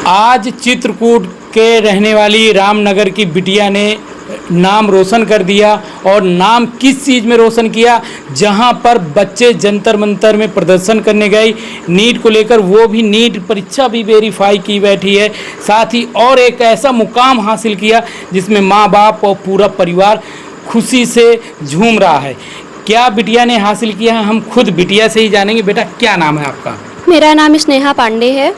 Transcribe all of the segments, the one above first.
आज चित्रकूट के रहने वाली रामनगर की बिटिया ने नाम रोशन कर दिया। और नाम किस चीज़ में रोशन किया, जहां पर बच्चे जंतर मंतर में प्रदर्शन करने गए नीट को लेकर, वो भी नीट परीक्षा भी वेरीफाई की बैठी है। साथ ही और एक ऐसा मुकाम हासिल किया जिसमें माँ बाप और पूरा परिवार खुशी से झूम रहा है। क्या बिटिया ने हासिल किया है, हम खुद बिटिया से ही जानेंगे। बेटा, क्या नाम है आपका? मेरा नाम स्नेहा पांडे है।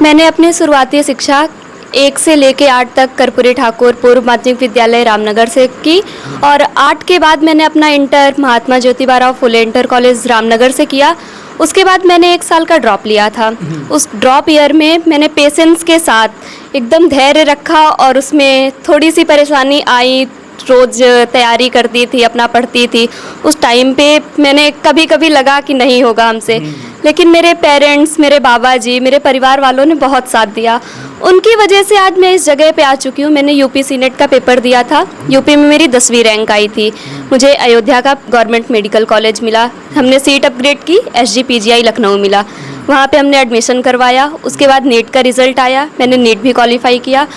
मैंने अपनी शुरुआती शिक्षा 1 से लेके 8 तक कर्पूरी ठाकुर पूर्व माध्यमिक विद्यालय रामनगर से की, और 8 के बाद मैंने अपना इंटर महात्मा ज्योतिबा राव फुले इंटर कॉलेज रामनगर से किया। उसके बाद मैंने 1 साल का ड्रॉप लिया था। उस ड्रॉप ईयर में मैंने पेशेंस के साथ एकदम धैर्य रखा, और उसमें थोड़ी सी परेशानी आई। रोज़ तैयारी करती थी, अपना पढ़ती थी। उस टाइम पे मैंने कभी कभी लगा कि नहीं होगा हमसे, लेकिन मेरे पेरेंट्स, मेरे बाबा जी, मेरे परिवार वालों ने बहुत साथ दिया। उनकी वजह से आज मैं इस जगह पे आ चुकी हूँ। मैंने यूपी सीनेट का पेपर दिया था, यूपी में मेरी 10वीं रैंक आई थी। मुझे अयोध्या का गवर्नमेंट मेडिकल कॉलेज मिला। हमने सीट अपग्रेड की, SGPGI लखनऊ मिला, वहाँ पे हमने एडमिशन करवाया। उसके बाद नीट का रिज़ल्ट आया, मैंने नीट भी क्वालिफाई किया।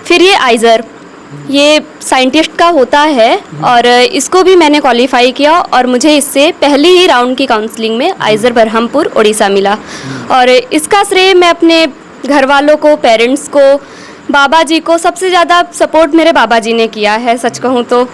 फिर ये आइज़र, ये साइंटिस्ट का होता है, और इसको भी मैंने क्वालिफाई किया, और मुझे इससे पहले ही राउंड की काउंसलिंग में आइज़र बरहमपुर उड़ीसा मिला। और इसका श्रेय मैं अपने घर वालों को, पेरेंट्स को, बाबा जी को, सबसे ज़्यादा सपोर्ट मेरे बाबा जी ने किया है। सच कहूँ तो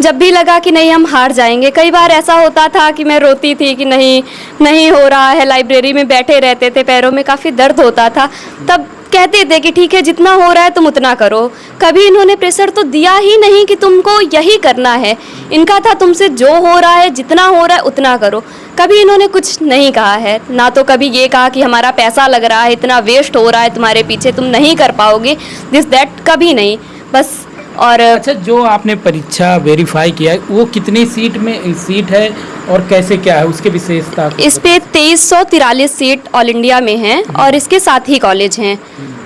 जब भी लगा कि नहीं हम हार जाएंगे, कई बार ऐसा होता था कि मैं रोती थी कि नहीं हो रहा है, लाइब्रेरी में बैठे रहते थे, पैरों में काफ़ी दर्द होता था, तब कहते थे कि ठीक है, जितना हो रहा है तुम उतना करो। कभी इन्होंने प्रेशर तो दिया ही नहीं कि तुमको यही करना है। इनका था तुमसे जो हो रहा है, जितना हो रहा है उतना करो। कभी इन्होंने कुछ नहीं कहा है, ना तो कभी ये कहा कि हमारा पैसा लग रहा है, इतना वेस्ट हो रहा है तुम्हारे पीछे, तुम नहीं कर पाओगे, दिस दैट, कभी नहीं। बस। और अच्छा, जो आपने परीक्षा वेरीफाई किया है वो कितनी सीट है और कैसे क्या है उसके विशेषता? इस पे 2343 सीट ऑल इंडिया में हैं, और इसके 7 ही कॉलेज हैं।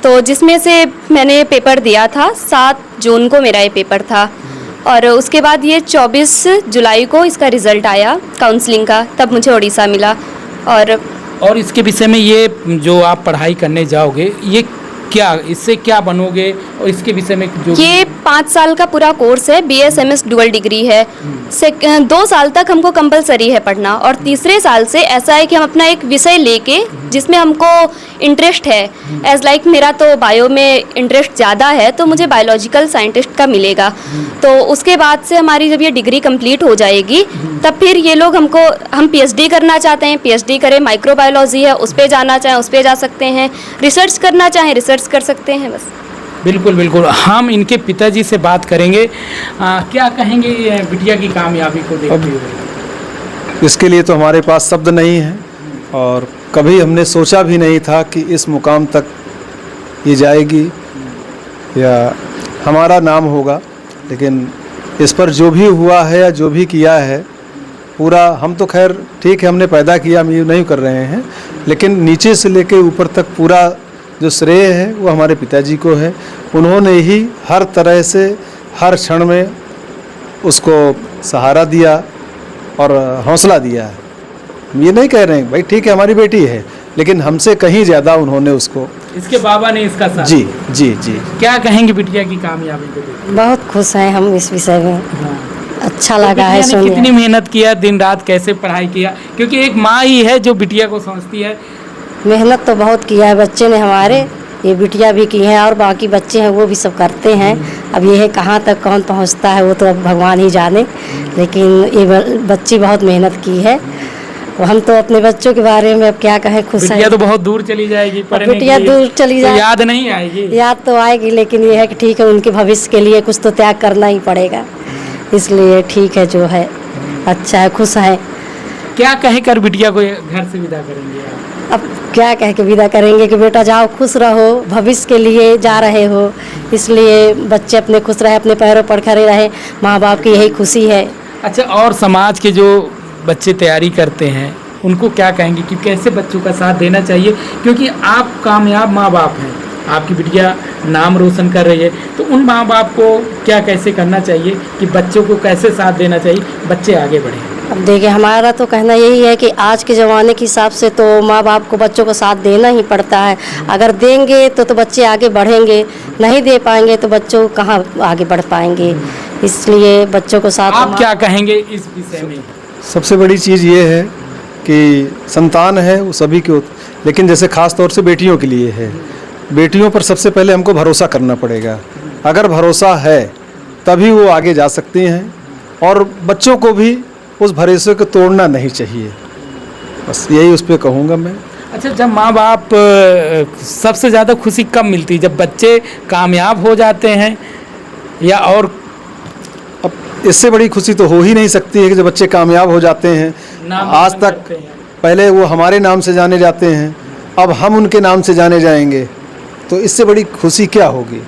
तो जिसमें से मैंने पेपर दिया था, 7 जून को मेरा ये पेपर था, और उसके बाद ये 24 जुलाई को इसका रिज़ल्ट आया काउंसलिंग का, तब मुझे उड़ीसा मिला। और इसके विषय में, ये जो आप पढ़ाई करने जाओगे, ये क्या, इससे क्या बनोगे, और इसके विषय में जो ये 5 साल का पूरा कोर्स है, BSMS डुअल डिग्री है। 2 साल तक हमको कंपलसरी है पढ़ना, और तीसरे साल से ऐसा है कि हम अपना एक विषय लेके जिसमें हमको इंटरेस्ट है, एज लाइक मेरा तो बायो में इंटरेस्ट ज़्यादा है, तो मुझे बायोलॉजिकल साइंटिस्ट का मिलेगा। तो उसके बाद से हमारी जब ये डिग्री कंप्लीट हो जाएगी, तब फिर ये लोग हम PhD करना चाहते हैं, PhD करें, माइक्रोबायोलॉजी है उस पर जाना चाहें उस पर जा सकते हैं, रिसर्च करना चाहें रिसर्च कर सकते हैं। बस। बिल्कुल बिल्कुल, हम इनके पिताजी से बात करेंगे। क्या कहेंगे बिटिया की कामयाबी को देखते हुए? इसके लिए तो हमारे पास शब्द नहीं है, और कभी हमने सोचा भी नहीं था कि इस मुकाम तक ये जाएगी या हमारा नाम होगा। लेकिन इस पर जो भी हुआ है या जो भी किया है, पूरा हम तो खैर ठीक है, हमने पैदा किया, हम ये नहीं कर रहे हैं, लेकिन नीचे से लेके ऊपर तक पूरा जो श्रेय है वो हमारे पिताजी को है। उन्होंने ही हर तरह से हर क्षण में उसको सहारा दिया और हौसला दिया है। हम ये नहीं कह रहे हैं भाई ठीक है हमारी बेटी है, लेकिन हमसे कहीं ज़्यादा उन्होंने उसको, इसके बाबा ने इसका साथ। जी जी जी। क्या कहेंगे बिटिया की कामयाबी को देखते? बहुत खुश हैं हम इस विषय में। अच्छा लगा है सुनिए। कितनी मेहनत किया, दिन रात कैसे पढ़ाई किया, क्योंकि एक माँ ही है जो बिटिया को समझती है। मेहनत तो बहुत किया है बच्चे ने हमारे, ये बिटिया भी की है, और बाकी बच्चे हैं वो भी सब करते हैं। अब ये है कहाँ तक कौन पहुँचता है वो तो अब भगवान ही जाने, लेकिन ये बच्ची बहुत मेहनत की है। तो हम तो अपने बच्चों के बारे में अब क्या कहें, खुश है। बिटिया तो बहुत दूर चली जाएगी पढ़ने के लिए, बिटिया दूर चली जाए, याद नहीं आएगी? याद तो आएगी, लेकिन ये है कि ठीक है, उनके भविष्य के लिए कुछ तो त्याग करना ही पड़ेगा, इसलिए ठीक है जो है, अच्छा है, खुश है। क्या कहे कर बिटिया को घर से विदा करेंगे आप? अब क्या कह के विदा करेंगे कि बेटा जाओ, खुश रहो, भविष्य के लिए जा रहे हो, इसलिए बच्चे अपने खुश रहे, अपने पैरों पर खड़े रहे, माँ बाप की यही खुशी है। अच्छा, और समाज के जो बच्चे तैयारी करते हैं उनको क्या कहेंगे कि कैसे बच्चों का साथ देना चाहिए, क्योंकि आप कामयाब माँ बाप हैं, आपकी बिटिया नाम रोशन कर रही है, तो उन माँ बाप को क्या कैसे करना चाहिए कि बच्चों को कैसे साथ देना चाहिए, बच्चे आगे बढ़ें? अब देखिए, हमारा तो कहना यही है कि आज के ज़माने के हिसाब से तो माँ बाप को बच्चों को साथ देना ही पड़ता है। अगर देंगे तो बच्चे आगे बढ़ेंगे, नहीं दे पाएंगे तो बच्चों कहाँ आगे बढ़ पाएंगे। इसलिए बच्चों को साथ आप क्या कहेंगे इस विषय में? सबसे बड़ी चीज़ ये है कि संतान है वो सभी के लेकिन जैसे ख़ास तौर से बेटियों के लिए है, बेटियों पर सबसे पहले हमको भरोसा करना पड़ेगा। अगर भरोसा है तभी वो आगे जा सकती हैं, और बच्चों को भी उस भरोसे को तोड़ना नहीं चाहिए। बस यही उस पर कहूँगा मैं। अच्छा, जब माँ बाप सबसे ज़्यादा खुशी कब मिलती है? जब बच्चे कामयाब हो जाते हैं या और? अब इससे बड़ी खुशी तो हो ही नहीं सकती है कि जब बच्चे कामयाब हो जाते हैं। नाम आज रोशन तक करते हैं। पहले वो हमारे नाम से जाने जाते हैं, अब हम उनके नाम से जाने जाएंगे, तो इससे बड़ी खुशी क्या होगी।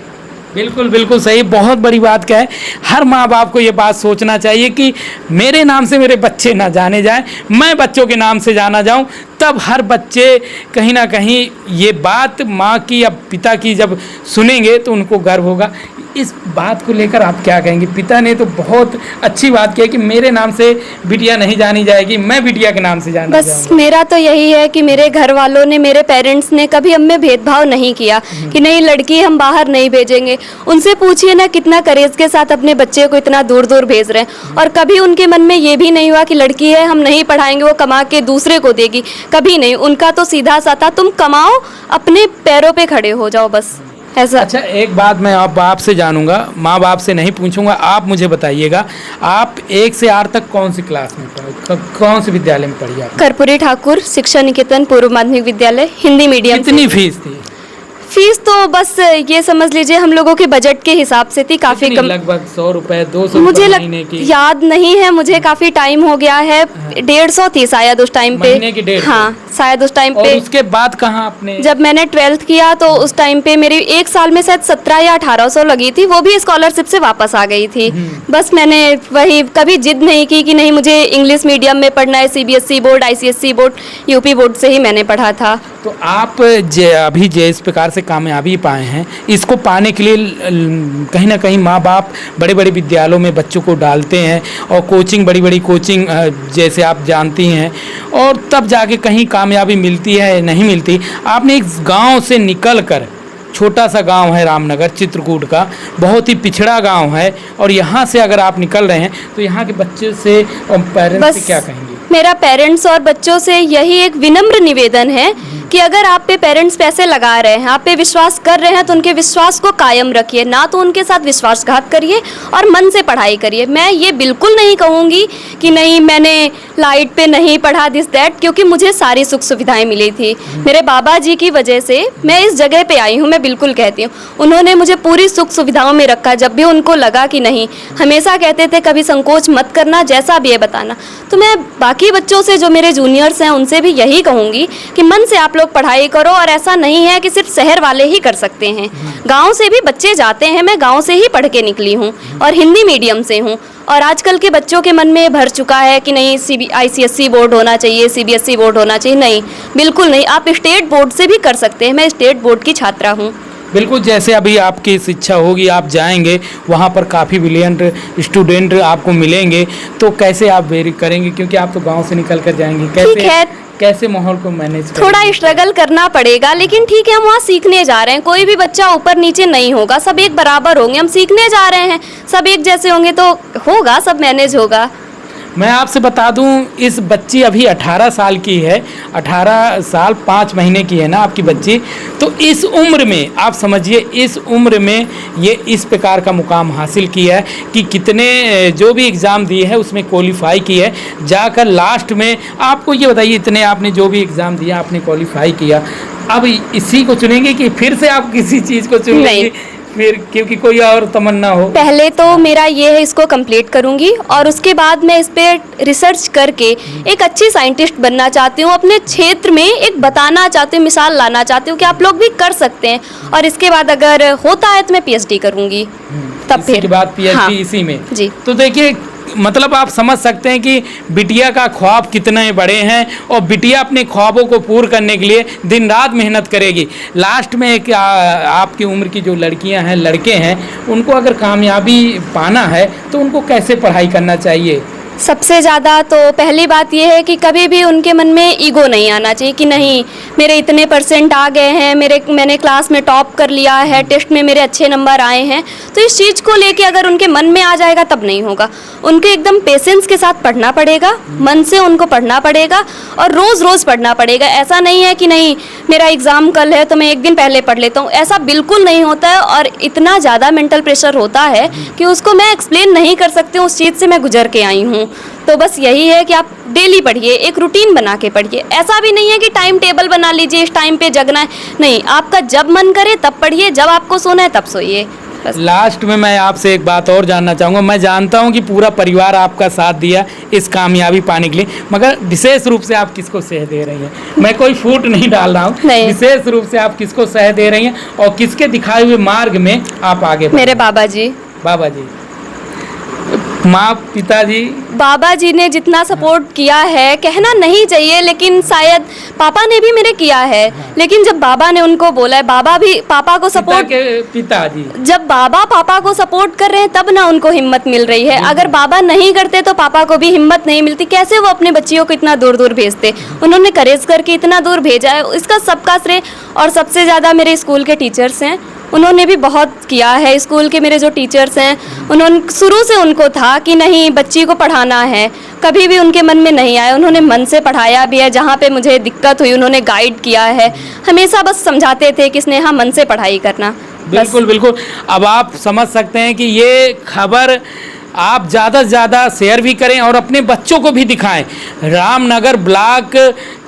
बिल्कुल बिल्कुल सही, बहुत बड़ी बात क्या है। हर माँ बाप को ये बात सोचना चाहिए कि मेरे नाम से मेरे बच्चे ना जाने जाएं, मैं बच्चों के नाम से जाना जाऊं। तब हर बच्चे कहीं ना कहीं ये बात माँ की या पिता की जब सुनेंगे तो उनको गर्व होगा। इस बात को लेकर आप क्या कहेंगे? पिता ने तो बहुत अच्छी बात की कि मेरे नाम से बिटिया नहीं जानी जाएगी, मैं बिटिया के नाम से जाना बस जाऊंगा। मेरा तो यही है कि मेरे घर वालों ने, मेरे पेरेंट्स ने कभी हम में भेदभाव नहीं किया कि नहीं लड़की हम बाहर नहीं भेजेंगे। उनसे पूछिए ना कितना करेज के साथ अपने बच्चे को इतना दूर दूर भेज रहे हैं, और कभी उनके मन में ये भी नहीं हुआ कि लड़की है हम नहीं पढ़ाएंगे, वो कमा के दूसरे को देगी, कभी नहीं। उनका तो सीधा सा था, तुम कमाओ, अपने पैरों पे खड़े हो जाओ, बस ऐसा। अच्छा, एक बात मैं आपसे जानूंगा, माँ बाप से नहीं पूछूंगा, आप मुझे बताइएगा, आप 1 से 8 तक कौन सी क्लास में पढ़े, कौन से विद्यालय में पढ़ी आप? कर्पूरी ठाकुर शिक्षा निकेतन पूर्व माध्यमिक विद्यालय, हिंदी मीडियम। कितनी फीस थी? फीस तो बस ये समझ लीजिए हम लोगों के बजट के हिसाब से थी, काफी कितनी? कम। लगभग 100 रुपए, 200 मुझे महीने की? याद नहीं है, मुझे काफी टाइम हो गया है। 150 थी शायद उस टाइम पे। महीने की 150? हाँ, शायद उस टाइम और पे। उसके बाद कहाँ आपने? जब मैंने 12th किया तो उस टाइम पे मेरी एक साल में शायद 17 या 1800 लगी थी, वो भी स्कॉलरशिप से वापस आ गई थी। बस मैंने वही कभी जिद नहीं की कि नहीं मुझे इंग्लिश मीडियम में पढ़ना है, CBSE board, ICSE board, UP board से ही मैंने पढ़ा था। तो आप अभी जिस प्रकार से कामयाबी पाए हैं, इसको पाने के लिए कहीं ना कहीं माँ बाप बड़े बड़े विद्यालयों में बच्चों को डालते हैं, और कोचिंग, बड़ी बड़ी कोचिंग जैसे आप जानती हैं, और तब जाके कहीं कामयाबी मिलती है, नहीं मिलती। आपने एक गांव से निकलकर, छोटा सा गांव है रामनगर, चित्रकूट का, बहुत ही पिछड़ा गांव है, और यहाँ से अगर आप निकल रहे हैं तो यहाँ के बच्चे से और पेरेंट्स से क्या कहेंगे? मेरा पेरेंट्स और बच्चों से यही एक विनम्र निवेदन है कि अगर आप पे पेरेंट्स पैसे लगा रहे हैं, आप पे विश्वास कर रहे हैं, तो उनके विश्वास को कायम रखिए, ना तो उनके साथ विश्वासघात करिए, और मन से पढ़ाई करिए। मैं ये बिल्कुल नहीं कहूँगी कि नहीं मैंने लाइट पे नहीं पढ़ा, दिस दैट, क्योंकि मुझे सारी सुख सुविधाएं मिली थी। मेरे बाबा जी की वजह से मैं इस जगह पे आई हूँ, मैं बिल्कुल कहती हूँ। उन्होंने मुझे पूरी सुख सुविधाओं में रखा, जब भी उनको लगा कि नहीं, हमेशा कहते थे कभी संकोच मत करना, जैसा भी है बताना। तो मैं बाकी बच्चों से, जो मेरे जूनियर्स हैं, उनसे भी यही कहूँगी कि मन से आप लोग पढ़ाई करो, और ऐसा नहीं है कि सिर्फ शहर वाले ही कर सकते हैं, गांव से भी बच्चे जाते हैं। मैं गांव से ही पढ़ के निकली हूँ और हिंदी मीडियम से हूँ, और आजकल के बच्चों के मन में भर चुका है कि नहीं ICSE बोर्ड होना चाहिए, CBSE बोर्ड होना चाहिए। नहीं, बिल्कुल नहीं, आप स्टेट बोर्ड से भी कर सकते हैं। मैं स्टेट बोर्ड की छात्रा हूँ। बिल्कुल, जैसे अभी आपकी शिक्षा होगी, आप जाएंगे वहाँ पर काफ़ी ब्रिलियंट स्टूडेंट आपको मिलेंगे, तो कैसे आप वेरी करेंगे, क्योंकि आप तो गांव से निकल कर जाएंगे, कैसे माहौल को मैनेज करेंगे? थोड़ा स्ट्रगल करना पड़ेगा, लेकिन ठीक है, हम वहाँ सीखने जा रहे हैं। कोई भी बच्चा ऊपर नीचे नहीं होगा, सब एक बराबर होंगे। हम सीखने जा रहे हैं, सब एक जैसे होंगे तो होगा, सब मैनेज होगा। मैं आपसे बता दूं, इस बच्ची अभी 18 साल की है, 18 साल 5 महीने की है ना आपकी बच्ची। तो इस उम्र में आप समझिए, इस उम्र में ये इस प्रकार का मुकाम हासिल किया है कि कितने जो भी एग्ज़ाम दिए हैं उसमें क्वालिफाई की है, जाकर लास्ट में आपको ये बताइए, इतने आपने जो भी एग्ज़ाम दिया आपने क्वालिफाई किया, अब इसी को चुनेंगे कि फिर से आप किसी चीज़ को चुनेंगे फिर, क्योंकि कोई और तमन्ना हो? पहले तो मेरा ये है, इसको कंप्लीट करूंगी, और उसके बाद मैं इस पे रिसर्च करके एक अच्छी साइंटिस्ट बनना चाहती हूँ। अपने क्षेत्र में एक बताना चाहती हूँ, मिसाल लाना चाहती हूँ कि आप लोग भी कर सकते हैं। और इसके बाद अगर होता है तो मैं PhD करूंगी, तब फिर इसके बाद PhD। हाँ, इसी में जी। तो देखिए, मतलब आप समझ सकते हैं कि बिटिया का ख्वाब कितने बड़े हैं, और बिटिया अपने ख्वाबों को पूर्ण करने के लिए दिन रात मेहनत करेगी। लास्ट में एक आपकी उम्र की जो लड़कियां हैं, लड़के हैं, उनको अगर कामयाबी पाना है तो उनको कैसे पढ़ाई करना चाहिए, सबसे ज़्यादा तो पहली बात यह है कि कभी भी उनके मन में ईगो नहीं आना चाहिए कि नहीं मेरे इतने परसेंट आ गए हैं, मैंने क्लास में टॉप कर लिया है, टेस्ट में मेरे अच्छे नंबर आए हैं। तो इस चीज़ को लेके अगर उनके मन में आ जाएगा तब नहीं होगा। उनको एकदम पेशेंस के साथ पढ़ना पड़ेगा, मन से उनको पढ़ना पड़ेगा और रोज़ रोज़ पढ़ना पड़ेगा। ऐसा नहीं है कि नहीं मेरा एग्ज़ाम कल है तो मैं एक दिन पहले पढ़ लेता हूँ, ऐसा बिल्कुल नहीं होता है। और इतना ज़्यादा मेंटल प्रेशर होता है कि उसको मैं एक्सप्लेन नहीं कर सकती हूँ, उस चीज़ से मैं गुजर के आई हूँ। तो बस यही है कि आप डेली पढ़िए, एक रूटीन बना के पढ़िए। ऐसा भी नहीं है कि टाइम टेबल बना लीजिए इस टाइम पे जगना है, नहीं, आपका जब मन करे तब पढ़िए, जब आपको सोना है तब सोइए। लास्ट में मैं आपसे एक बात और जानना चाहूँगा। मैं जानता हूँ कि पूरा परिवार आपका साथ दिया इस कामयाबी पाने के लिए, मगर विशेष रूप से आप किसको सह दे रही हैं? मैं कोई फूट नहीं डाल रहा हूँ, विशेष रूप से आप किसको सह दे रही हैं और किसके दिखाए हुए मार्ग में आप आगे? मेरे बाबा जी। बाबा जी, माँ, पिताजी? बाबा जी ने जितना सपोर्ट किया है कहना नहीं चाहिए, लेकिन शायद पापा ने भी मेरे किया है। लेकिन जब बाबा ने उनको बोला है, बाबा भी पापा को सपोर्ट, पिताजी जब बाबा पापा को सपोर्ट कर रहे हैं तब ना उनको हिम्मत मिल रही है। अगर बाबा नहीं करते तो पापा को भी हिम्मत नहीं मिलती। कैसे वो अपने बच्चियों को इतना दूर दूर भेजते? उन्होंने करेज करके इतना दूर भेजा है, इसका सबका श्रेय। और सबसे ज़्यादा मेरे स्कूल के टीचर्स हैं, उन्होंने भी बहुत किया है। स्कूल के मेरे जो टीचर्स हैं, उन्होंने शुरू से उनको था कि नहीं बच्ची को पढ़ाना है, कभी भी उनके मन में नहीं आया। उन्होंने मन से पढ़ाया भी है, जहाँ पे मुझे दिक्कत हुई उन्होंने गाइड किया है। हमेशा बस समझाते थे कि स्नेहा मन से पढ़ाई करना। बिल्कुल बिल्कुल। अब आप समझ सकते हैं कि ये खबर आप ज़्यादा से ज़्यादा शेयर भी करें और अपने बच्चों को भी दिखाएं। रामनगर ब्लॉक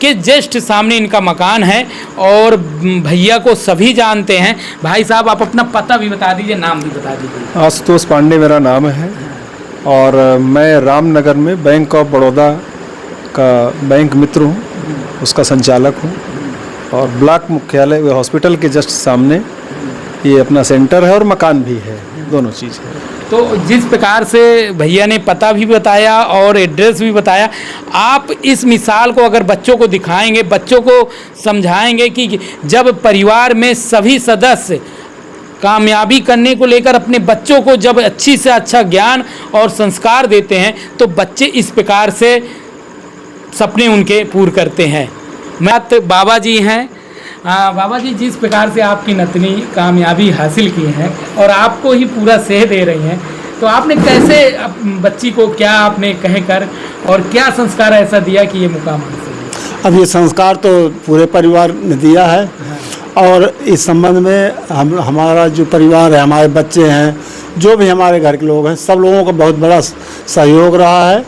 के जस्ट सामने इनका मकान है और भैया को सभी जानते हैं। भाई साहब, आप अपना पता भी बता दीजिए, नाम भी बता दीजिए। आशुतोष पांडे मेरा नाम है और मैं रामनगर में बैंक ऑफ बड़ौदा का बैंक मित्र हूँ, उसका संचालक हूँ। और ब्लॉक मुख्यालय हॉस्पिटल के जस्ट सामने ये अपना सेंटर है और मकान भी है, दोनों चीज़ है। तो जिस प्रकार से भैया ने पता भी बताया और एड्रेस भी बताया, आप इस मिसाल को अगर बच्चों को दिखाएंगे, बच्चों को समझाएंगे कि जब परिवार में सभी सदस्य कामयाबी करने को लेकर अपने बच्चों को जब अच्छी से अच्छा ज्ञान और संस्कार देते हैं तो बच्चे इस प्रकार से सपने उनके पूरे करते हैं। मैं बाबा जी हैं। बाबा जी, जिस प्रकार से आपकी नतनी कामयाबी हासिल की है और आपको ही पूरा सेह दे रही हैं, तो आपने कैसे बच्ची को क्या आपने कह कर और क्या संस्कार ऐसा दिया कि ये मुकाम हासिल है? अब ये संस्कार तो पूरे परिवार ने दिया है। और इस संबंध में हमारा जो परिवार है, हमारे बच्चे हैं, जो भी हमारे घर के लोग हैं, सब लोगों का बहुत बड़ा सहयोग रहा है।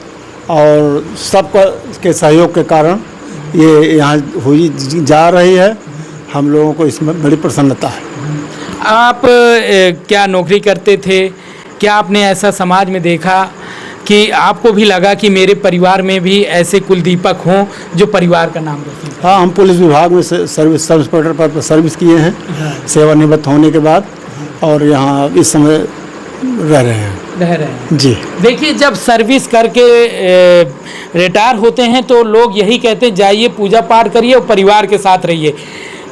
और सबका के सहयोग के कारण ये यहाँ हुई जा रही है। हम लोगों को इसमें बड़ी प्रसन्नता है। आप क्या नौकरी करते थे? क्या आपने ऐसा समाज में देखा कि आपको भी लगा कि मेरे परिवार में भी ऐसे कुलदीपक हों जो परिवार का नाम रोशन करें? हाँ, हम पुलिस विभाग में सर्विस सब इंस्पेक्टर पर सर्विस किए हैं, सेवानिवृत्त होने के बाद, और यहाँ इस समय रह रहे हैं जी। देखिए, जब सर्विस करके रिटायर होते हैं तो लोग यही कहते हैं जाइए पूजा पाठ करिए और परिवार के साथ रहिए।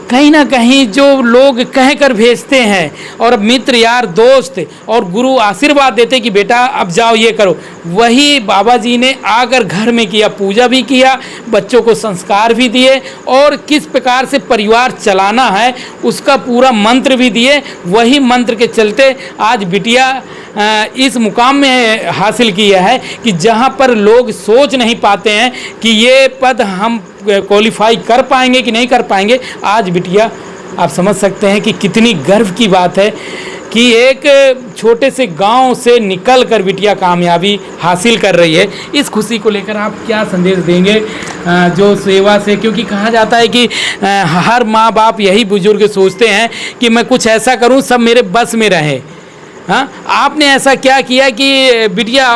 कहीं ना कहीं जो लोग कह कर भेजते हैं और मित्र यार दोस्त और गुरु आशीर्वाद देते कि बेटा अब जाओ ये करो, वही बाबा जी ने आकर घर में किया, पूजा भी किया, बच्चों को संस्कार भी दिए और किस प्रकार से परिवार चलाना है उसका पूरा मंत्र भी दिए। वही मंत्र के चलते आज बिटिया इस मुकाम में हासिल किया है कि जहाँ पर लोग सोच नहीं पाते हैं कि ये पद हम क्वालिफाई कर पाएंगे कि नहीं कर पाएंगे, आज बिटिया आप समझ सकते हैं कि कितनी गर्व की बात है कि एक छोटे से गांव से निकल कर बिटिया कामयाबी हासिल कर रही है। इस खुशी को लेकर आप क्या संदेश देंगे जो सेवा से, क्योंकि कहा जाता है कि हर माँ बाप यही बुजुर्ग सोचते हैं कि मैं कुछ ऐसा करूं सब मेरे बस में रहे। हाँ, आपने ऐसा क्या किया कि बिटिया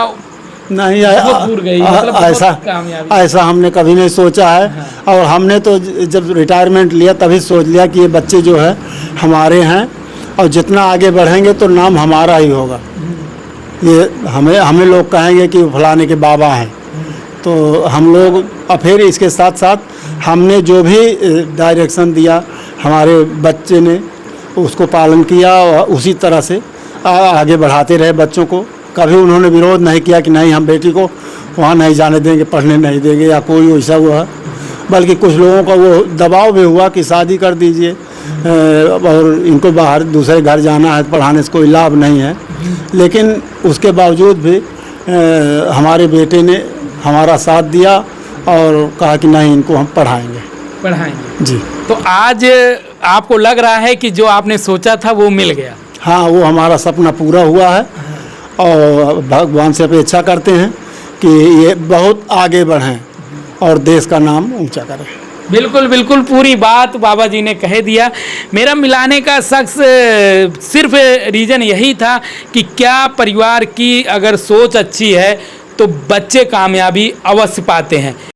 नहीं मतलब ऐसा हमने कभी नहीं सोचा है। हाँ। और हमने तो जब रिटायरमेंट लिया तभी सोच लिया कि ये बच्चे जो है हमारे हैं और जितना आगे बढ़ेंगे तो नाम हमारा ही होगा। ये हमें लोग कहेंगे कि फलाने के बाबा हैं, तो हम लोग और फिर इसके साथ साथ हमने जो भी डायरेक्शन दिया हमारे बच्चे ने उसको पालन किया और उसी तरह से आगे बढ़ाते रहे बच्चों को। कभी उन्होंने विरोध नहीं किया कि नहीं हम बेटी को वहाँ नहीं जाने देंगे, पढ़ने नहीं देंगे या कोई वैसा हुआ, बल्कि कुछ लोगों का वो दबाव भी हुआ कि शादी कर दीजिए और इनको बाहर दूसरे घर जाना है, पढ़ाने से कोई लाभ नहीं है। लेकिन उसके बावजूद भी हमारे बेटे ने हमारा साथ दिया और कहा कि नहीं, इनको हम पढ़ाएंगे। जी। तो आज आपको लग रहा है कि जो आपने सोचा था वो मिल गया? हाँ, वो हमारा सपना पूरा हुआ है और भगवान से अपेक्षा करते हैं कि ये बहुत आगे बढ़ें और देश का नाम ऊंचा करें। बिल्कुल बिल्कुल, पूरी बात बाबा जी ने कह दिया। मेरा मिलाने का शख्स सिर्फ रीज़न यही था कि क्या परिवार की अगर सोच अच्छी है तो बच्चे कामयाबी अवश्य पाते हैं।